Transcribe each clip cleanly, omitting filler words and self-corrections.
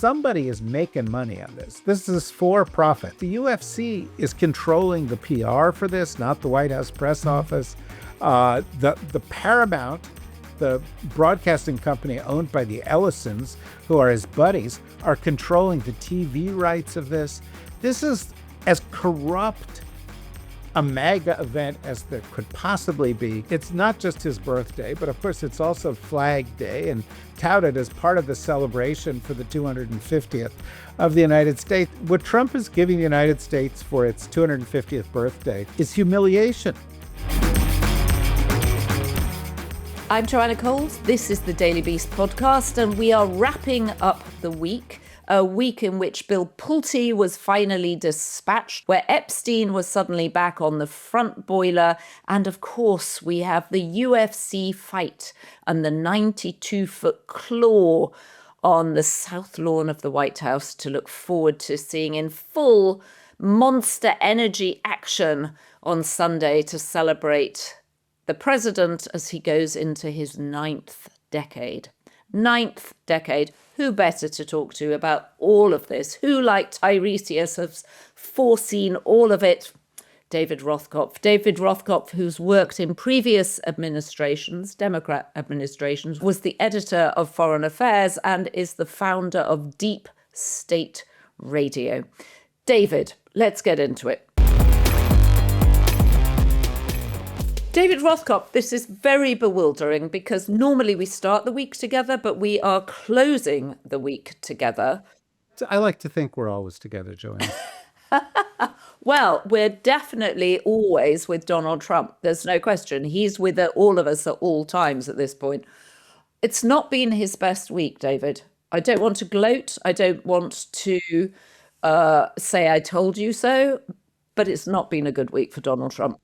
Somebody is making money on this. This is for profit. The UFC is controlling the PR for this, not the White House press office. The Paramount, the broadcasting company owned by the Ellisons, who are his buddies, are controlling the TV rights of this. This is as corrupt a MAGA event as there could possibly be. It's not just his birthday, but of course it's also Flag Day and touted as part of the celebration for the 250th of the United States. What Trump is giving the United States for its 250th birthday is humiliation. I'm Joanna Coles. This is the Daily Beast podcast, and we are wrapping up the week. A week in which Bill Pulte was finally dispatched, where Epstein was suddenly back on the front boiler. And of course, we have the UFC fight and the 92-foot claw on the south lawn of the White House to look forward to seeing in full Monster Energy action on Sunday to celebrate the president as he goes into his ninth decade. Who better to talk to about all of this? Who, like Tiresias, has foreseen all of it? David Rothkopf. David Rothkopf, who's worked in previous administrations, Democrat administrations, was the editor of Foreign Affairs and is the founder of Deep State Radio. David, let's get into it. David Rothkopf, this is very bewildering because normally we start the week together, but we are closing the week together. I like to think we're always together, Joanna. Well, we're definitely always with Donald Trump. There's no question. He's with all of us at all times at this point. It's not been his best week, David. I don't want to gloat. I don't want to say I told you so, but it's not been a good week for Donald Trump.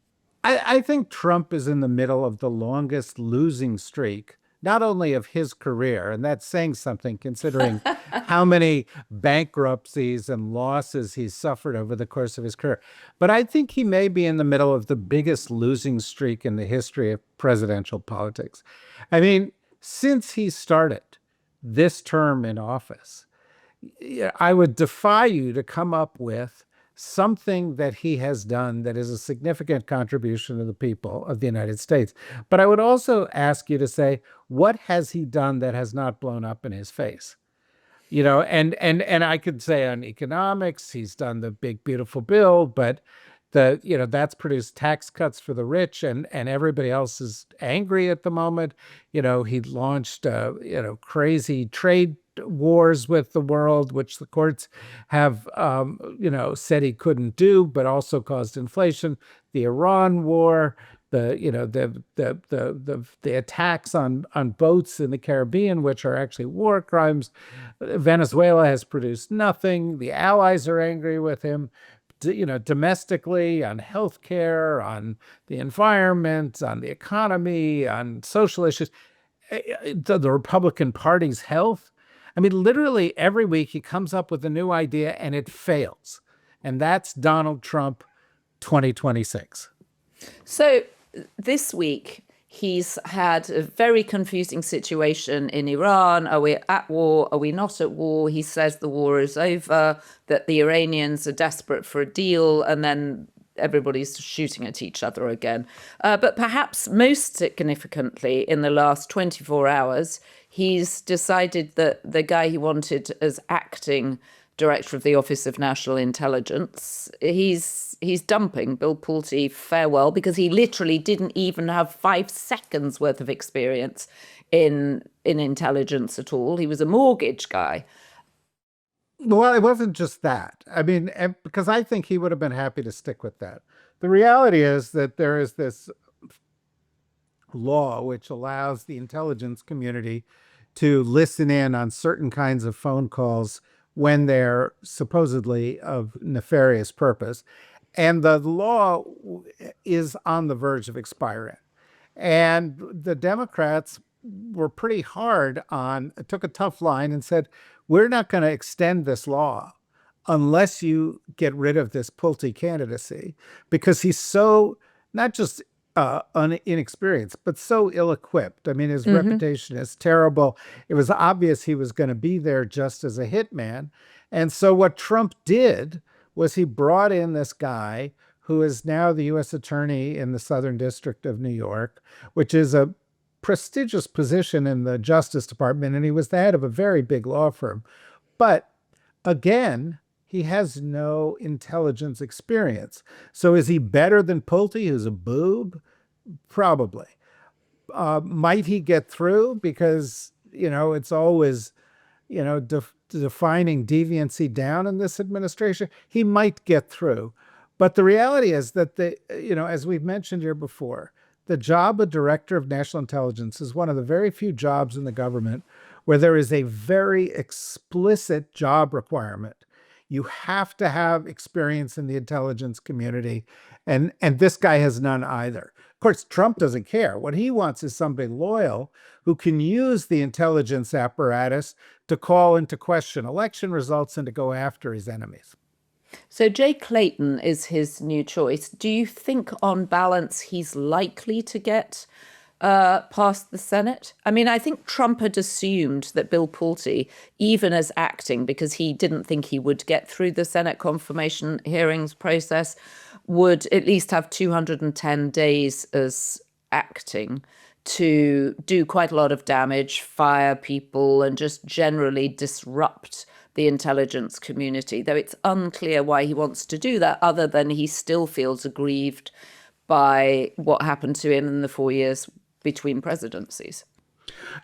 I think Trump is in the middle of the longest losing streak, not only of his career, and that's saying something considering how many bankruptcies and losses he's suffered over the course of his career. But I think he may be in the middle of the biggest losing streak in the history of presidential politics. I mean, since he started this term in office, I would defy you to come up with something that he has done that is a significant contribution to the people of the United States. But I would also ask you to say, what has he done that has not blown up in his face? You know, and I could say on economics, he's done the big, beautiful bill, but that's produced tax cuts for the rich, and everybody else is angry at the moment. You know, he launched, crazy trade wars with the world, which the courts have, said he couldn't do, but also caused inflation. The Iran war, the attacks on boats in the Caribbean, which are actually war crimes. Venezuela has produced nothing. The allies are angry with him. Domestically, on healthcare, on the environment, on the economy, on social issues, the Republican Party's health. I mean, literally every week he comes up with a new idea and it fails. And that's Donald Trump 2026. So this week, he's had a very confusing situation in Iran. Are we at war? Are we not at war? He says the war is over, that the Iranians are desperate for a deal, and then everybody's shooting at each other again. But perhaps most significantly, in the last 24 hours, he's decided that the guy he wanted as acting director of the Office of National Intelligence, he's dumping Bill Pulte farewell, because he literally didn't even have 5 seconds worth of experience in intelligence at all. He was a mortgage guy. Well, it wasn't just that. I mean, because I think he would have been happy to stick with that. The reality is that there is this law which allows the intelligence community to listen in on certain kinds of phone calls when they're supposedly of nefarious purpose. And the law is on the verge of expiring. And the Democrats were pretty hard took a tough line and said, we're not going to extend this law unless you get rid of this Pulte candidacy, because he's so not just inexperienced, but so ill-equipped. I mean, his Hmm. reputation is terrible. It was obvious he was going to be there just as a hitman. And so what Trump did was he brought in this guy who is now the U.S. Attorney in the Southern District of New York, which is a prestigious position in the Justice Department, and he was the head of a very big law firm. But again, he has no intelligence experience. So is he better than Pulte, who's a boob? Probably. Might he get through? Because, it's always, defining deviancy down in this administration. He might get through. But the reality is that as we've mentioned here before, the job of director of national intelligence is one of the very few jobs in the government where there is a very explicit job requirement. You have to have experience in the intelligence community, and this guy has none either. Of course, Trump doesn't care. What he wants is somebody loyal who can use the intelligence apparatus to call into question election results and to go after his enemies. So Jay Clayton is his new choice. Do you think, on balance, he's likely to get past the Senate? I mean, I think Trump had assumed that Bill Pulte, even as acting, because he didn't think he would get through the Senate confirmation hearings process, would at least have 210 days as acting to do quite a lot of damage, fire people, and just generally disrupt the intelligence community, though it's unclear why he wants to do that, other than he still feels aggrieved by what happened to him in the 4 years between presidencies.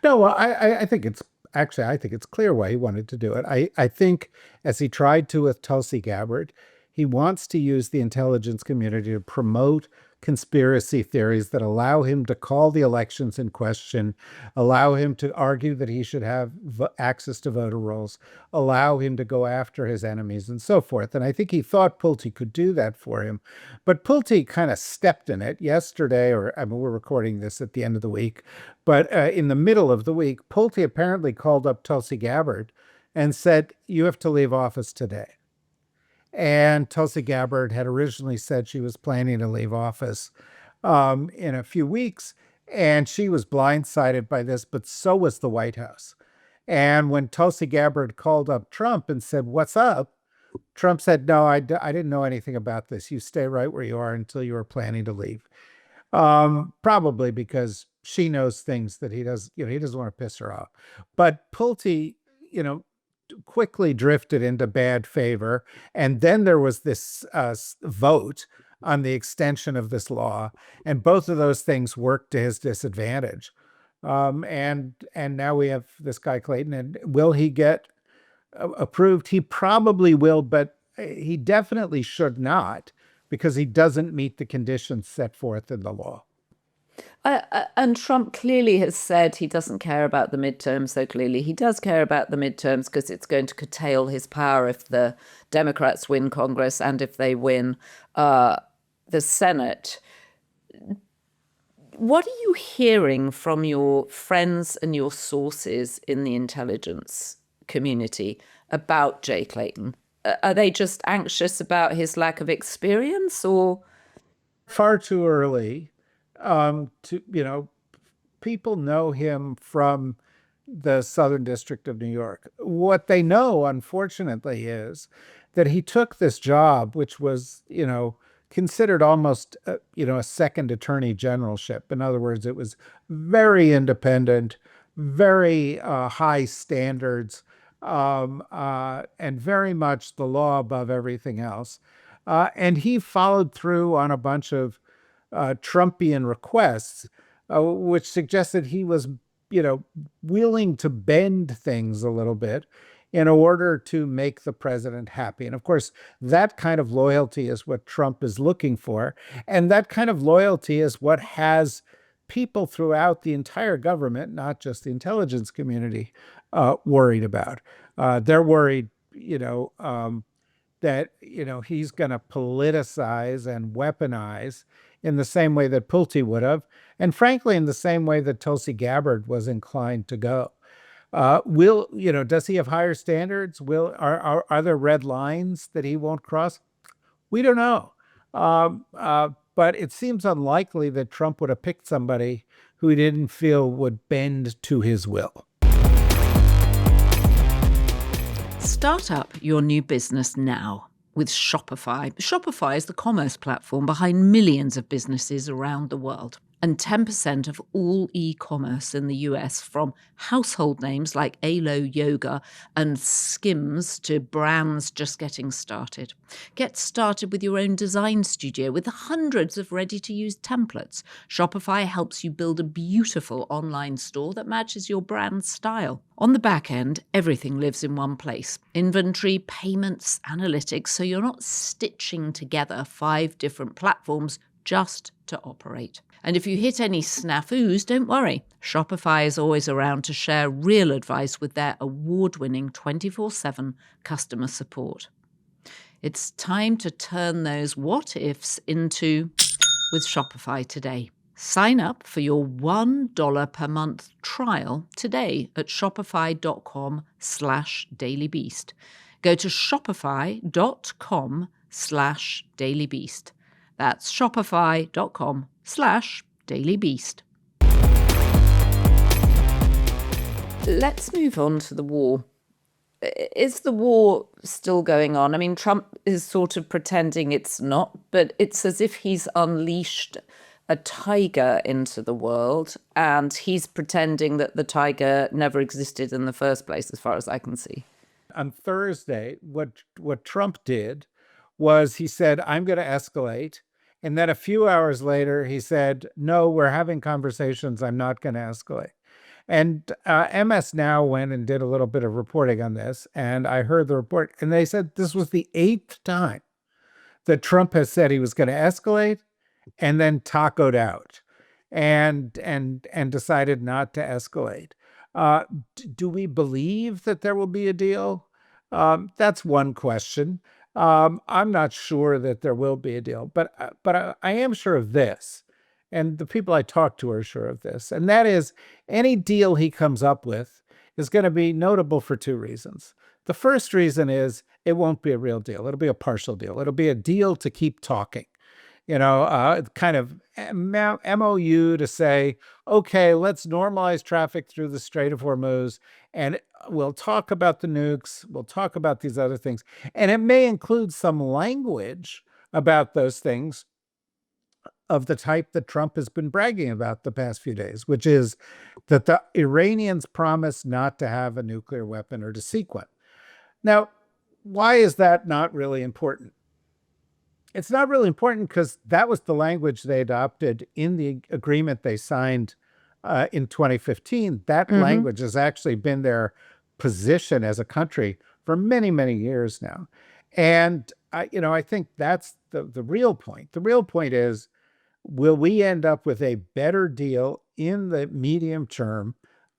No, well, I think it's actually, I think it's clear why he wanted to do it. I think, as he tried to with Tulsi Gabbard, he wants to use the intelligence community to promote conspiracy theories that allow him to call the elections in question, allow him to argue that he should have access to voter rolls, allow him to go after his enemies, and so forth. And I think he thought Pulte could do that for him. But Pulte kind of stepped in it yesterday, or I mean, we're recording this at the end of the week, but in the middle of the week, Pulte apparently called up Tulsi Gabbard and said, "You have to leave office today." And Tulsi Gabbard had originally said she was planning to leave office in a few weeks. And she was blindsided by this, but so was the White House. And when Tulsi Gabbard called up Trump and said, "What's up?" Trump said, "No, I didn't know anything about this. You stay right where you are until you were planning to leave." Probably because she knows things that he doesn't want to piss her off. But Pulte, you know, quickly drifted into bad favor. And then there was this vote on the extension of this law, and both of those things worked to his disadvantage. And now we have this guy Clayton, and will he get approved? He probably will, but he definitely should not because he doesn't meet the conditions set forth in the law. And Trump clearly has said he doesn't care about the midterms, though clearly he does care about the midterms because it's going to curtail his power if the Democrats win Congress and if they win the Senate. What are you hearing from your friends and your sources in the intelligence community about Jay Clayton? Are they just anxious about his lack of experience, or? Far too early to, people know him from the Southern District of New York. What they know, unfortunately, is that he took this job, which was, considered almost, a second attorney generalship. In other words, it was very independent, very high standards, and very much the law above everything else. And he followed through on a bunch of Trumpian requests, which suggested he was, willing to bend things a little bit in order to make the president happy. And of course, that kind of loyalty is what Trump is looking for. And that kind of loyalty is what has people throughout the entire government, not just the intelligence community, worried about. They're worried, that he's going to politicize and weaponize in the same way that Pulte would have, and frankly, in the same way that Tulsi Gabbard was inclined to go. Does he have higher standards? Are there red lines that he won't cross? We don't know. but it seems unlikely that Trump would have picked somebody who he didn't feel would bend to his will. Start up your new business now with Shopify. Shopify is the commerce platform behind millions of businesses around the world. And 10% of all e-commerce in the US, from household names like Alo Yoga and Skims to brands just getting started. Get started with your own design studio with hundreds of ready-to-use templates. Shopify helps you build a beautiful online store that matches your brand's style. On the back end, everything lives in one place. Inventory, payments, analytics, so you're not stitching together 5 different platforms just to operate. And if you hit any snafus, don't worry. Shopify is always around to share real advice with their award-winning 24/7 customer support. It's time to turn those what-ifs into with Shopify today. Sign up for your $1 per month trial today at shopify.com/dailybeast. Go to shopify.com/dailybeast. That's shopify.com/dailybeast. Let's move on to the war. Is the war still going on? I mean, Trump is sort of pretending it's not, but it's as if he's unleashed a tiger into the world, and he's pretending that the tiger never existed in the first place, as far as I can see. On Thursday, what Trump did was he said, I'm going to escalate. And then a few hours later, he said, no, we're having conversations. I'm not going to escalate. And MS Now went and did a little bit of reporting on this. And I heard the report, and they said this was the 8th time that Trump has said he was going to escalate and then tacoed out and decided not to escalate. Do we believe that there will be a deal? That's one question. I'm not sure that there will be a deal, but I am sure of this, and the people I talk to are sure of this, and that is any deal he comes up with is going to be notable for 2 reasons. The first reason is it won't be a real deal. It'll be a partial deal. It'll be a deal to keep talking. Kind of MOU to say, okay, let's normalize traffic through the Strait of Hormuz, and we'll talk about the nukes, we'll talk about these other things. And it may include some language about those things of the type that Trump has been bragging about the past few days, which is that the Iranians promised not to have a nuclear weapon or to seek one. Now, why is that not really important? It's not really important because that was the language they adopted in the agreement they signed in 2015. That language has actually been their position as a country for many, many years now. And I think that's the real point. The real point is, will we end up with a better deal in the medium term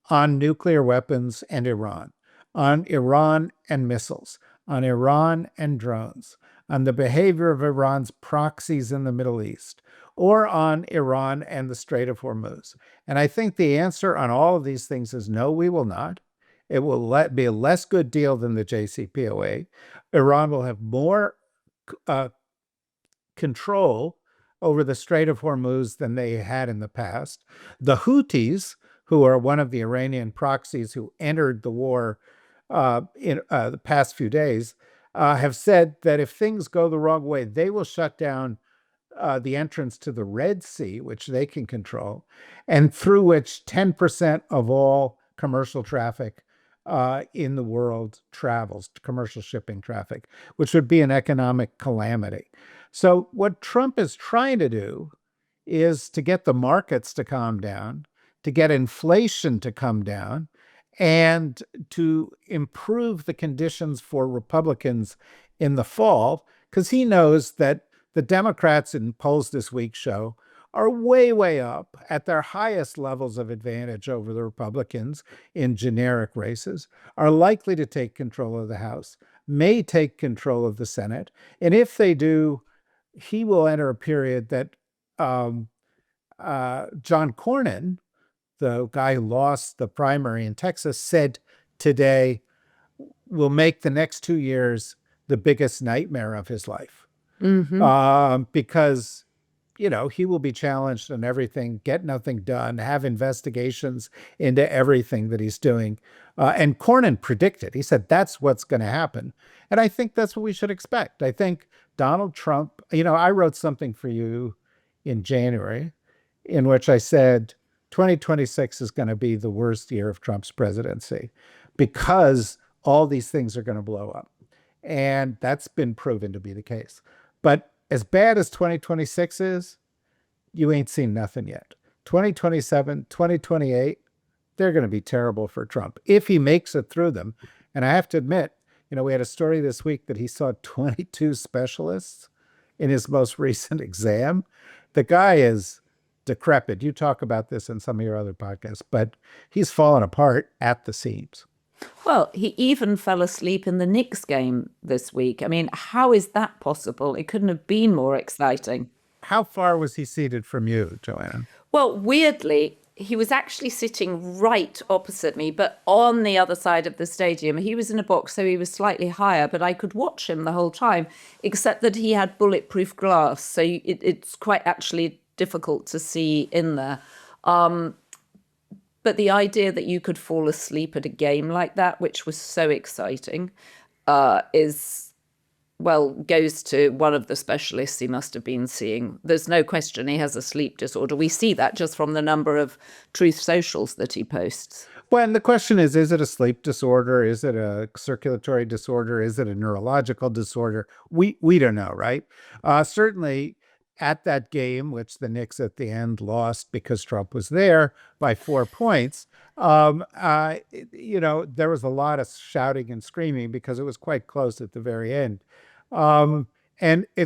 on nuclear weapons and Iran, on Iran and missiles, on Iran and drones, on the behavior of Iran's proxies in the Middle East, or on Iran and the Strait of Hormuz? And I think the answer on all of these things is no, we will not. It will be a less good deal than the JCPOA. Iran will have more control over the Strait of Hormuz than they had in the past. The Houthis, who are one of the Iranian proxies who entered the war in the past few days, have said that if things go the wrong way, they will shut down the entrance to the Red Sea, which they can control, and through which 10% of all commercial traffic in the world travels, commercial shipping traffic, which would be an economic calamity. So what Trump is trying to do is to get the markets to calm down, to get inflation to come down, and to improve the conditions for Republicans in the fall, because he knows that the Democrats in polls this week show are way, way up at their highest levels of advantage over the Republicans in generic races, are likely to take control of the House, may take control of the Senate. And if they do, he will enter a period that John Cornyn, the guy who lost the primary in Texas, said today will make the next 2 years the biggest nightmare of his life. Because, he will be challenged on everything, get nothing done, have investigations into everything that he's doing. And Cornyn predicted, he said, that's what's going to happen. And I think that's what we should expect. I think Donald Trump, I wrote something for you in January in which I said 2026 is going to be the worst year of Trump's presidency because all these things are going to blow up. And that's been proven to be the case. But as bad as 2026 is, you ain't seen nothing yet. 2027, 2028, they're going to be terrible for Trump if he makes it through them. And I have to admit, we had a story this week that he saw 22 specialists in his most recent exam. The guy is decrepit. You talk about this in some of your other podcasts, but he's fallen apart at the seams. Well, he even fell asleep in the Knicks game this week. I mean, how is that possible? It couldn't have been more exciting. How far was he seated from you, Joanna? Well, weirdly, he was actually sitting right opposite me, but on the other side of the stadium. He was in a box, so he was slightly higher, but I could watch him the whole time, except that he had bulletproof glass. So it's quite actually difficult to see in there. But the idea that you could fall asleep at a game like that, which was so exciting, goes to one of the specialists he must have been seeing. There's no question he has a sleep disorder. We see that just from the number of Truth Socials that he posts. Well, and the question is it a sleep disorder? Is it a circulatory disorder? Is it a neurological disorder? We don't know, right? Certainly at that game, which the Knicks at the end lost because Trump was there by 4 points, there was a lot of shouting and screaming because it was quite close at the very end. And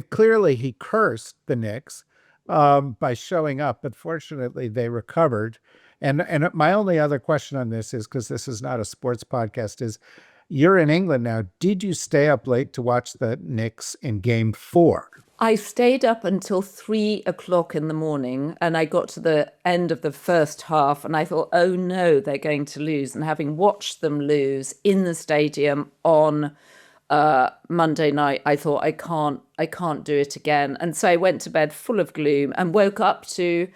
clearly he cursed the Knicks by showing up, but fortunately they recovered. And my only other question on this is, because this is not a sports podcast, is you're in England now. Did you stay up late to watch the Knicks in Game 4? I stayed up until 3 o'clock in the morning, and I got to the end of the first half and I thought, oh no, they're going to lose. And having watched them lose in the stadium on Monday night, I thought, I can't do it again. And so I went to bed full of gloom and woke up to,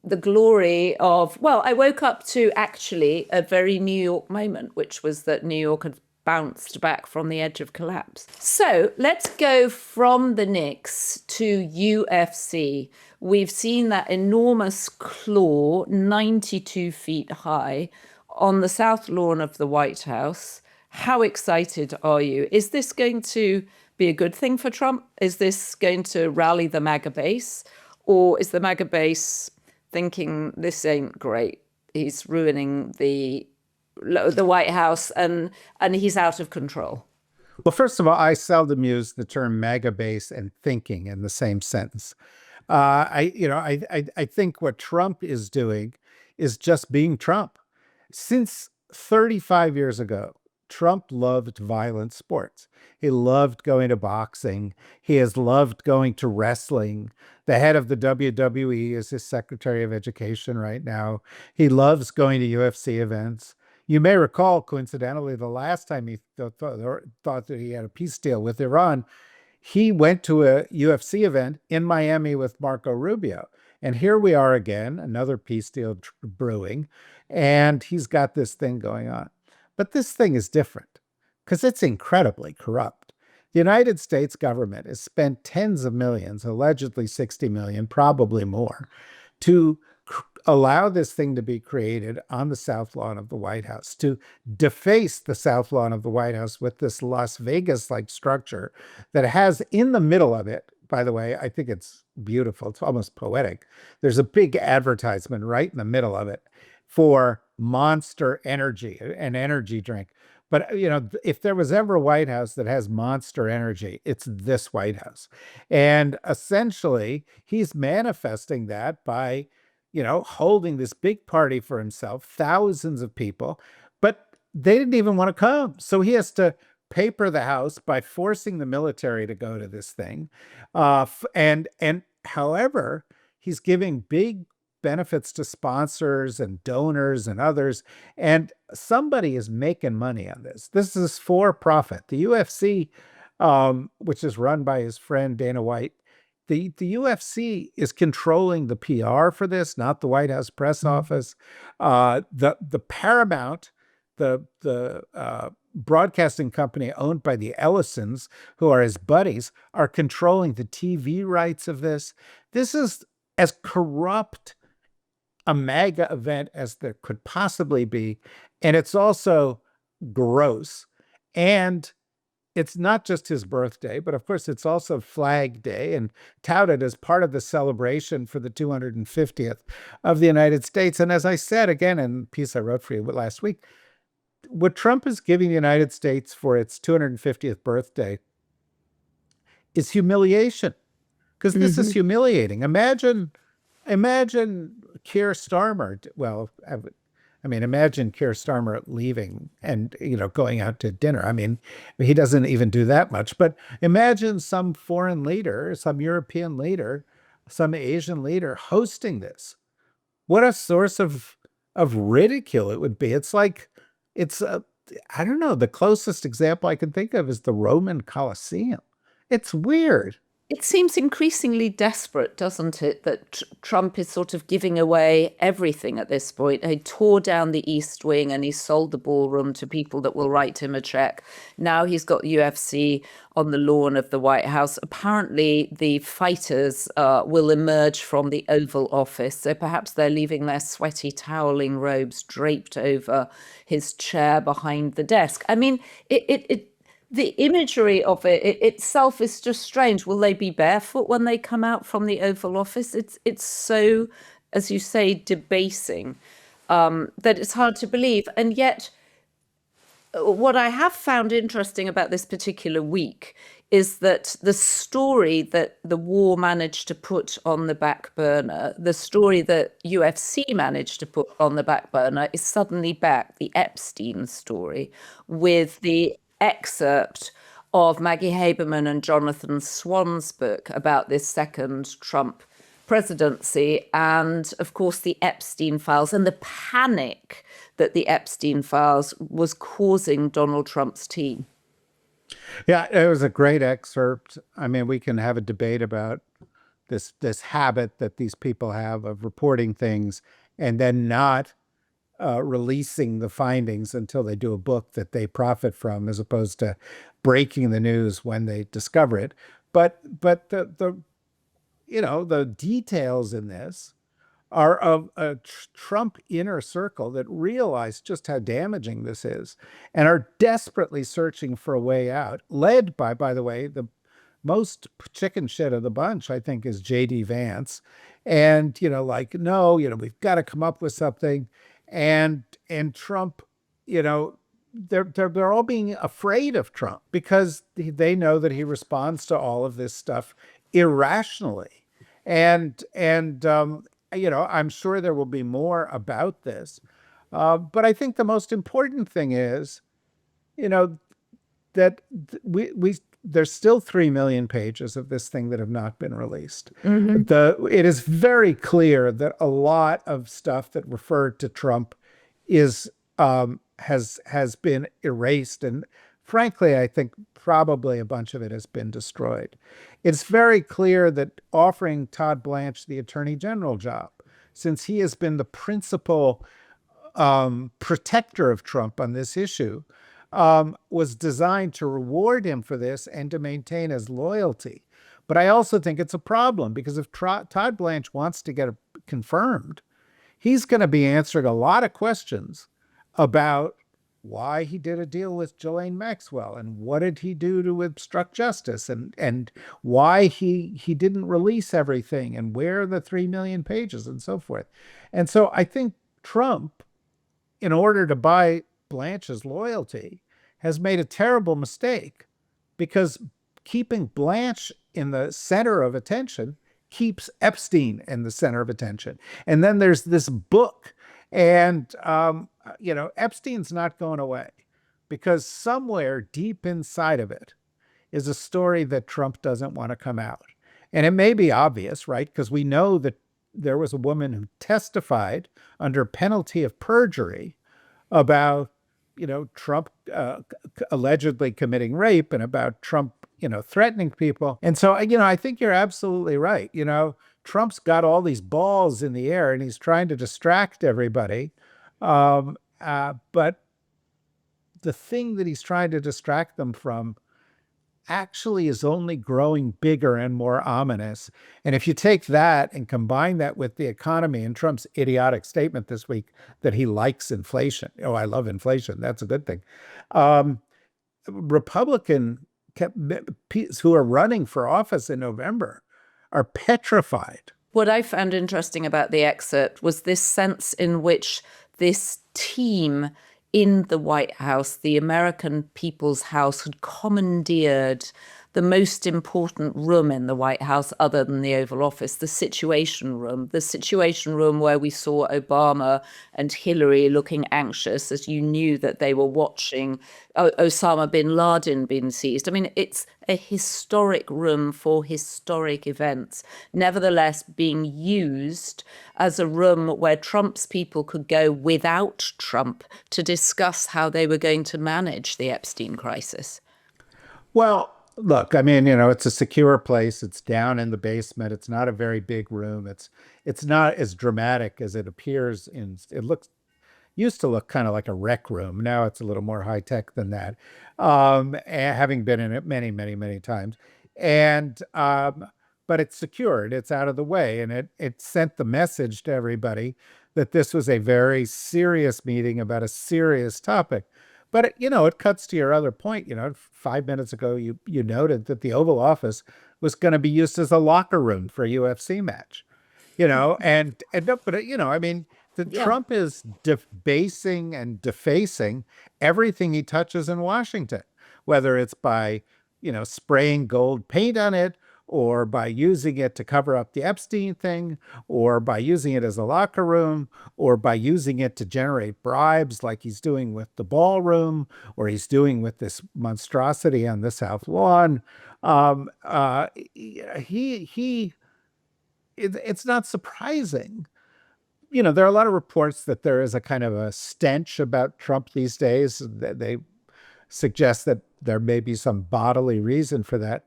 the glory of, I woke up to actually a very New York moment, which was that New York had bounced back from the edge of collapse. So let's go from the Knicks to UFC. We've seen that enormous claw, 92 feet high, on the south lawn of the White House. How excited are you? Is this going to be a good thing for Trump? Is this going to rally the MAGA base? Or is the MAGA base thinking this ain't great? He's ruining the White House and he's out of control. Well, first of all, I seldom use the term MAGA base and thinking in the same sentence. I think what Trump is doing is just being Trump. Since 35 years ago, Trump loved violent sports. He loved going to boxing. He has loved going to wrestling. The head of the WWE is his Secretary of Education right now. He loves going to UFC events. You may recall, coincidentally, the last time he thought that he had a peace deal with Iran, he went to a UFC event in Miami with Marco Rubio. And here we are again, another peace deal brewing, and he's got this thing going on. But this thing is different because it's incredibly corrupt. The United States government has spent tens of millions, allegedly 60 million, probably more, to allow this thing to be created on the south lawn of the White House, to deface the south lawn of the White House with this Las Vegas-like structure that has in the middle of it, by the way, I think it's beautiful. It's almost poetic. There's a big advertisement right in the middle of it for Monster Energy, an energy drink. But, if there was ever a White House that has Monster Energy, it's this White House. And essentially, he's manifesting that by holding this big party for himself, thousands of people, but they didn't even want to come. So he has to paper the house by forcing the military to go to this thing. And however, he's giving big benefits to sponsors and donors and others. And somebody is making money on this. This is for profit. The UFC, which is run by his friend Dana White, the UFC is controlling the PR for this, not the White House press office. The Paramount, the broadcasting company owned by the Ellisons, who are his buddies, are controlling the TV rights of this. This is as corrupt a MAGA event as there could possibly be. And it's also gross. And it's not just his birthday, but of course, it's also Flag Day and touted as part of the celebration for the 250th of the United States. And as I said again in a piece I wrote for you last week, what Trump is giving the United States for its 250th birthday is humiliation, because this is humiliating. Imagine Keir Starmer. Well, I mean, imagine Keir Starmer leaving and, going out to dinner. I mean, he doesn't even do that much, but imagine some foreign leader, some European leader, some Asian leader hosting this. What a source of ridicule it would be. It's like, I don't know, the closest example I can think of is the Roman Colosseum. It's weird. It seems increasingly desperate, doesn't it, that Trump is sort of giving away everything at this point. He tore down the East Wing and he sold the ballroom to people that will write him a check. Now he's got UFC on the lawn of the White House. Apparently, the fighters will emerge from the Oval Office. So perhaps they're leaving their sweaty toweling robes draped over his chair behind the desk. I mean, the imagery of it itself is just strange. Will they be barefoot when they come out from the Oval Office? It's so, as you say, debasing, that it's hard to believe. And yet, what I have found interesting about this particular week is that the story that the war managed to put on the back burner, the story that UFC managed to put on the back burner, is suddenly back, the Epstein story, with the excerpt of Maggie Haberman and Jonathan Swan's book about this second Trump presidency, and of course the Epstein files and the panic that the Epstein files was causing Donald Trump's team. Yeah, it was a great excerpt. I mean, we can have a debate about this habit that these people have of reporting things and then not releasing the findings until they do a book that they profit from, as opposed to breaking the news when they discover it. But the details in this are of a Trump inner circle that realize just how damaging this is and are desperately searching for a way out, led by the way, the most chicken shit of the bunch, I think, is J.D. Vance. And, no, we've got to come up with something. And Trump, they're all being afraid of Trump because they know that he responds to all of this stuff irrationally. And I'm sure there will be more about this. But I think the most important thing is, that there's still 3 million pages of this thing that have not been released. It is very clear that a lot of stuff that referred to Trump has been erased, and frankly, I think probably a bunch of it has been destroyed. It's very clear that offering Todd Blanche the Attorney General job, since he has been the principal protector of Trump on this issue, was designed to reward him for this and to maintain his loyalty. But I also think it's a problem because if Todd Blanche wants to get confirmed, he's going to be answering a lot of questions about why he did a deal with Ghislaine Maxwell and what did he do to obstruct justice and why he didn't release everything and where are the 3 million pages and so forth. And so I think Trump, in order to buy Blanche's loyalty, has made a terrible mistake, because keeping Blanche in the center of attention keeps Epstein in the center of attention. And then there's this book, and Epstein's not going away, because somewhere deep inside of it is a story that Trump doesn't want to come out. And it may be obvious, right? Because we know that there was a woman who testified under penalty of perjury about Trump allegedly committing rape and about Trump, threatening people. And so, I think you're absolutely right. Trump's got all these balls in the air and he's trying to distract everybody. But the thing that he's trying to distract them from actually is only growing bigger and more ominous. And if you take that and combine that with the economy and Trump's idiotic statement this week that he likes inflation. Oh, I love inflation. That's a good thing. Um, Republican who are running for office in November are petrified. What I found interesting about the excerpt was this sense in which this team in the White House, the American People's House, had commandeered the most important room in the White House other than the Oval Office, the Situation Room where we saw Obama and Hillary looking anxious as you knew that they were watching Osama bin Laden being seized. I mean, it's a historic room for historic events, nevertheless being used as a room where Trump's people could go without Trump to discuss how they were going to manage the Epstein crisis. Well, look, I mean, it's a secure place. It's down in the basement. It's not a very big room. It's not as dramatic as it appears it looks used to look kind of like a rec room. Now it's a little more high tech than that. Having been in it many, many, many times. And but it's secured, it's out of the way, and it sent the message to everybody that this was a very serious meeting about a serious topic. But it cuts to your other point. 5 minutes ago, you noted that the Oval Office was going to be used as a locker room for a UFC match. And no, but I mean, Yeah. Trump is debasing and defacing everything he touches in Washington, whether it's by spraying gold paint on it, or by using it to cover up the Epstein thing, or by using it as a locker room, or by using it to generate bribes like he's doing with the ballroom, or he's doing with this monstrosity on the South Lawn. It's not surprising. There are a lot of reports that there is a kind of a stench about Trump these days. They suggest that there may be some bodily reason for that.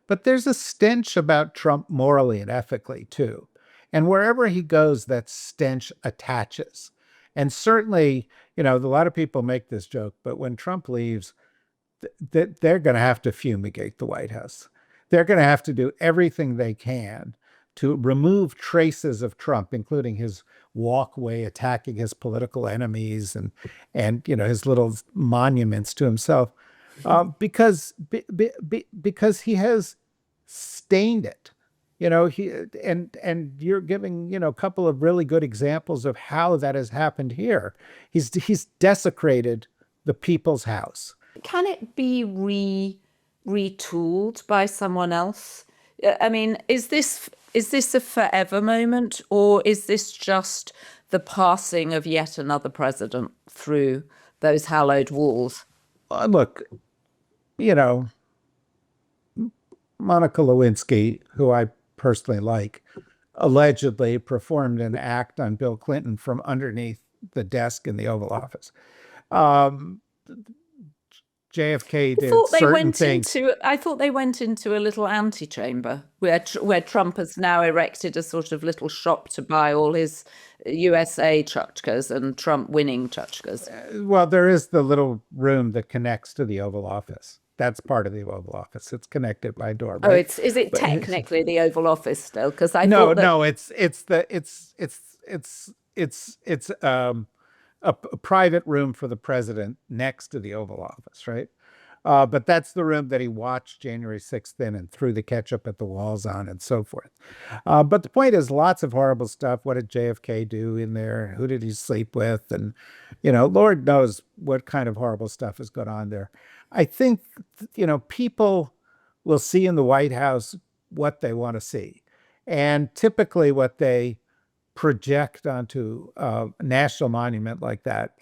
But there's a stench about Trump morally and ethically, too. And wherever he goes, that stench attaches. And certainly, a lot of people make this joke, but when Trump leaves, they're going to have to fumigate the White House. They're going to have to do everything they can to remove traces of Trump, including his walkway attacking his political enemies and his little monuments to himself, because he has stained it. And you're giving a couple of really good examples of how that has happened here. He's desecrated the people's house. Can it be retooled by someone else? I mean, is this a forever moment, or is this just the passing of yet another president through those hallowed walls? Look, Monica Lewinsky, who I personally like, allegedly performed an act on Bill Clinton from underneath the desk in the Oval Office. JFK did certain things. I thought they went into a little antechamber where Trump has now erected a sort of little shop to buy all his USA tchotchkes and Trump winning tchotchkes. Well, there is the little room that connects to the Oval Office. That's part of the Oval Office. It's connected by a door. Right? Right? Is it technically the Oval Office still? Because I no, thought that... no, it's a private room for the president next to the Oval Office, right? But that's the room that he watched January 6th in and threw the ketchup at the walls on and so forth. But the point is, lots of horrible stuff. What did JFK do in there? Who did he sleep with? And, Lord knows what kind of horrible stuff has gone on there. I think, people will see in the White House what they want to see. And typically what they project onto a national monument like that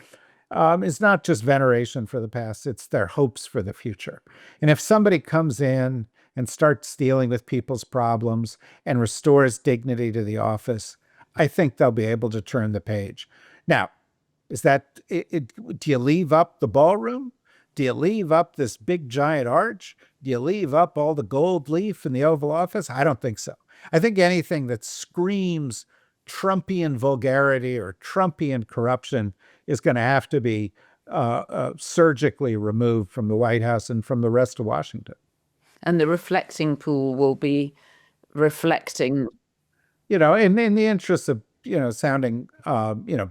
is not just veneration for the past, it's their hopes for the future. And if somebody comes in and starts dealing with people's problems and restores dignity to the office, I think they'll be able to turn the page. Now, do you leave up the ballroom? Do you leave up this big giant arch? Do you leave up all the gold leaf in the Oval Office? I don't think so. I think anything that screams Trumpian vulgarity or Trumpian corruption is going to have to be surgically removed from the White House and from the rest of Washington. And the reflecting pool will be reflecting. In the interest of, sounding,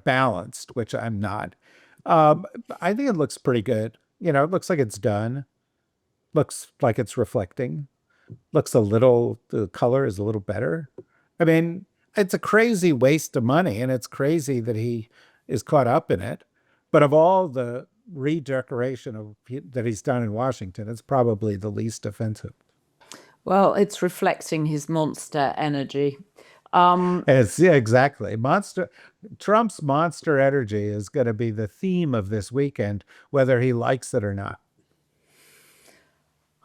balanced, which I'm not. I think it looks pretty good. It looks like it's done. Looks like it's reflecting. The color is a little better. I mean, it's a crazy waste of money, and it's crazy that he is caught up in it. But of all the redecoration that he's done in Washington, it's probably the least offensive. Well, it's reflecting his monster energy. Exactly. Trump's monster energy is going to be the theme of this weekend, whether he likes it or not.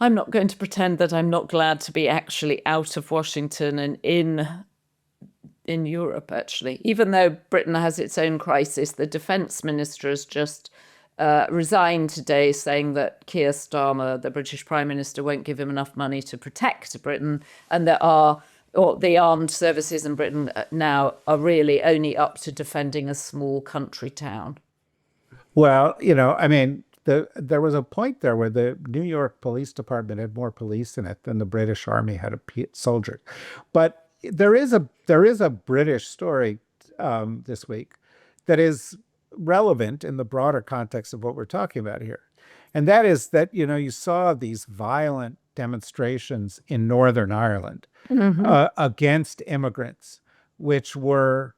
I'm not going to pretend that I'm not glad to be actually out of Washington and in Europe, actually. Even though Britain has its own crisis, the defence minister has just resigned today, saying that Keir Starmer, the British Prime Minister, won't give him enough money to protect Britain, and the armed services in Britain now are really only up to defending a small country town. Well, there was a point there where the New York Police Department had more police in it than the British Army had soldiers. But there is a British story this week that is relevant in the broader context of what we're talking about here. And that is that, you saw these violent demonstrations in Northern Ireland against immigrants, which were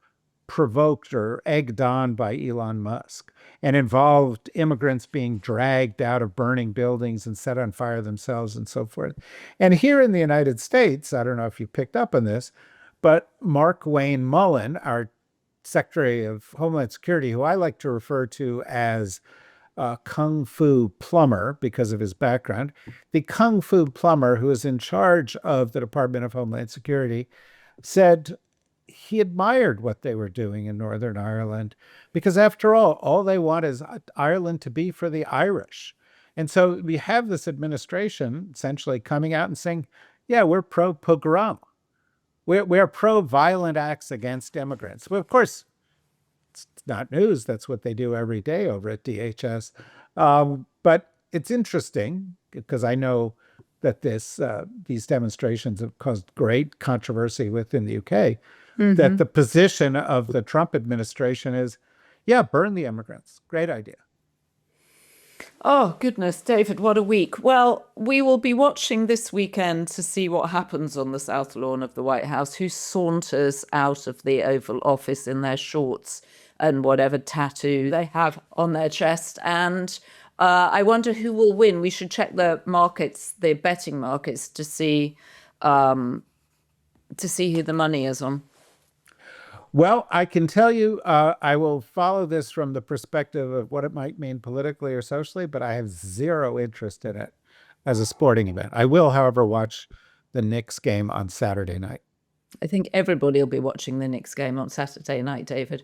provoked or egged on by Elon Musk and involved immigrants being dragged out of burning buildings and set on fire themselves and so forth. And here in the United States, I don't know if you picked up on this, but Mark Wayne Mullen, our Secretary of Homeland Security, who I like to refer to as Kung Fu Plumber because of his background, the Kung Fu Plumber who is in charge of the Department of Homeland Security, said he admired what they were doing in Northern Ireland because, after all they want is Ireland to be for the Irish. And so we have this administration essentially coming out and saying, yeah, we're pro-pogrom. We're pro-violent acts against immigrants. Well, of course, it's not news. That's what they do every day over at DHS. But it's interesting because I know that these demonstrations have caused great controversy within the UK, that the position of the Trump administration is, yeah, burn the immigrants. Great idea. Oh, goodness, David, what a week. Well, we will be watching this weekend to see what happens on the South Lawn of the White House, who saunters out of the Oval Office in their shorts and whatever tattoo they have on their chest. And I wonder who will win. We should check the markets, the betting markets, to see who the money is on. Well, I can tell you, I will follow this from the perspective of what it might mean politically or socially, but I have zero interest in it as a sporting event. I will, however, watch the Knicks game on Saturday night. I think everybody will be watching the Knicks game on Saturday night, David.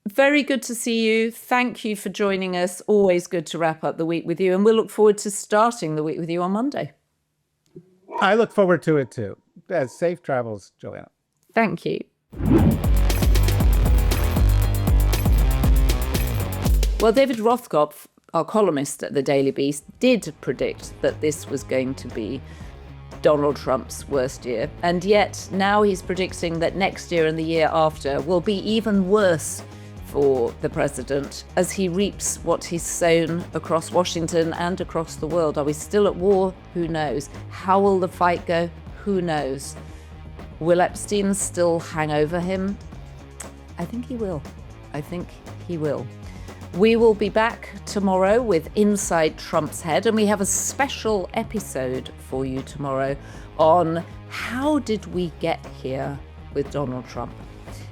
Very good to see you. Thank you for joining us. Always good to wrap up the week with you. And we'll look forward to starting the week with you on Monday. I look forward to it too. Safe travels, Joanna. Thank you. Well, David Rothkopf, our columnist at the Daily Beast, did predict that this was going to be Donald Trump's worst year. And yet now he's predicting that next year and the year after will be even worse for the president as he reaps what he's sown across Washington and across the world. Are we still at war? Who knows? How will the fight go? Who knows? Will Epstein still hang over him? I think he will. We will be back tomorrow with Inside Trump's Head, and we have a special episode for you tomorrow on how did we get here with Donald Trump.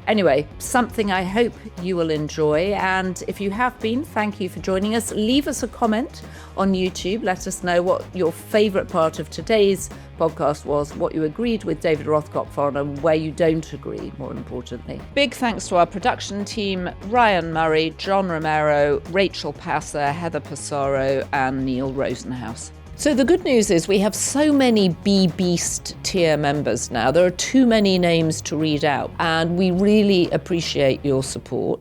Anyway, something I hope you will enjoy. And if you have been, thank you for joining us. Leave us a comment on YouTube. Let us know what your favourite part of today's podcast was, what you agreed with David Rothkopf on, and where you don't agree, more importantly. Big thanks to our production team, Ryan Murray, John Romero, Rachel Passer, Heather Passaro, and Neil Rosenhaus. So the good news is we have so many B-Beast tier members now. There are too many names to read out, and we really appreciate your support.